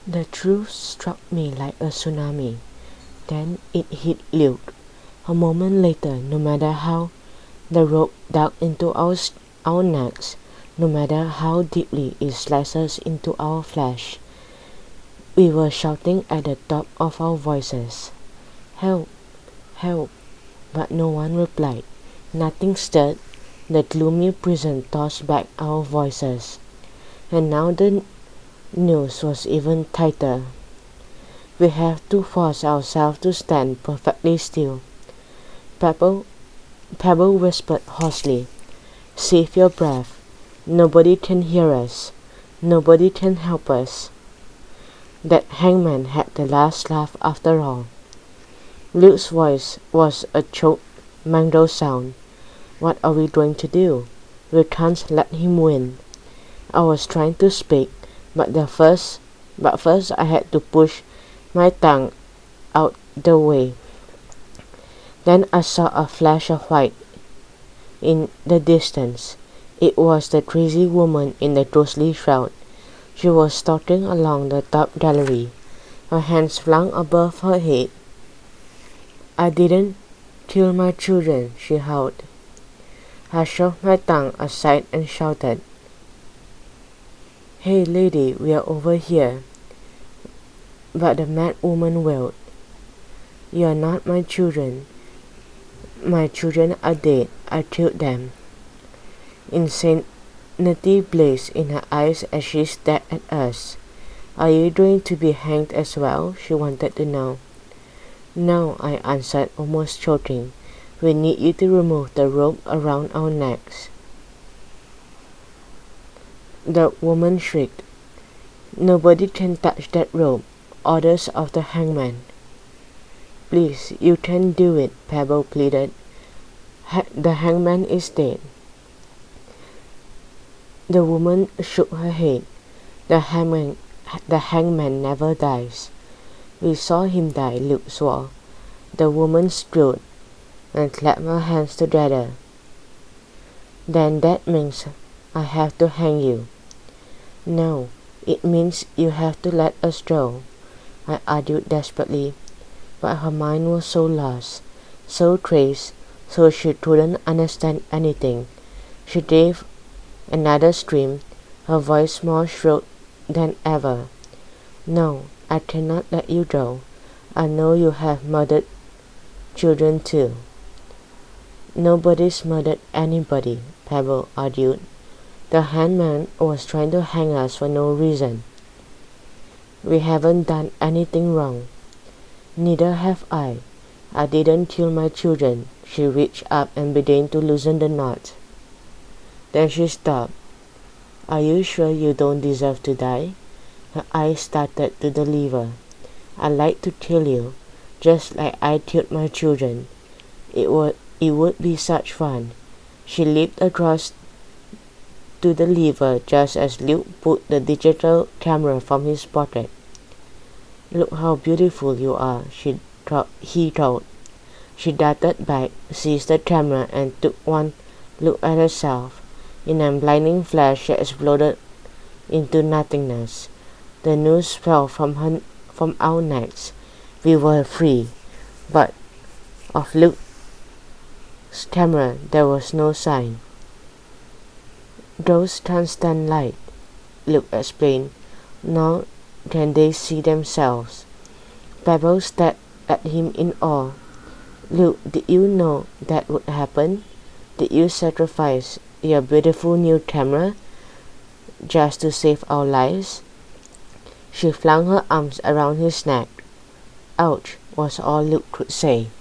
The truth struck me like a tsunami. Then it hit Luke. A moment later, no matter how the rope dug into our necks, no matter how deeply it slashes into our flesh, we were shouting at the top of our voices, "Help! Help!" But no one replied. Nothing stirred. The gloomy prison tossed back our voices. And now the noose was even tighter. We have to force ourselves to stand perfectly still. Pebble, Pebble whispered hoarsely, "Save your breath. Nobody can hear us. Nobody can help us." That Hangman had the last laugh after all. Luke's voice was a choked, mangled sound. "What are we going to do? We can't let him win." I was trying to speak, but first I had to push my tongue out the way. Then I saw a flash of white in the distance. It was the crazy woman in the ghostly shroud. She was starting along the top gallery, her hands flung above her head. "I didn't kill my children," she howled. I shoved my tongue aside and shouted, "Hey lady, we are over here." But the mad woman wailed, "You are not my children. My children are dead. I killed them." Insanity blazed in her eyes as she stared at us. "Are you going to be hanged as well?" she wanted to know. "No," I answered, almost choking. "We need you to remove the rope around our necks." The woman shrieked, "Nobody can touch that rope. Orders of the hangman." "Please, you can do it," Pebble pleaded. "The hangman is dead." The woman shook her head. The hangman never dies." "We saw him die," Luke swore. The woman screwed and clapped her hands together. "Then that means I have to hang you." "No, it means you have to let us go," I argued desperately, but her mind was so lost, so crazed, so she couldn't understand anything. She gave another scream, her voice more shrill than ever. "No, I cannot let you go. I know you have murdered children too." "Nobody's murdered anybody," Pebble argued. "The hangman was trying to hang us for no reason." "We haven't done anything wrong." "Neither have I. I didn't kill my children." She reached up and began to loosen the knot. Then she stopped. "Are you sure you don't deserve to die?" Her eyes started to the lever. "I'd like to kill you, just like I killed my children. It would be such fun." She leaped across to the lever just as Luke pulled the digital camera from his pocket. "Look how beautiful you are," he thought. She darted back, seized the camera, and took one look at herself. In a blinding flash, she exploded into nothingness. The noose fell from our necks. We were free, but of Luke's camera there was no sign. "Ghosts can't stand light," Luke explained, "nor can they see themselves." Pebble stared at him in awe. "Luke, did you know that would happen? Did you sacrifice your beautiful new camera just to save our lives?" She flung her arms around his neck. "Ouch," was all Luke could say.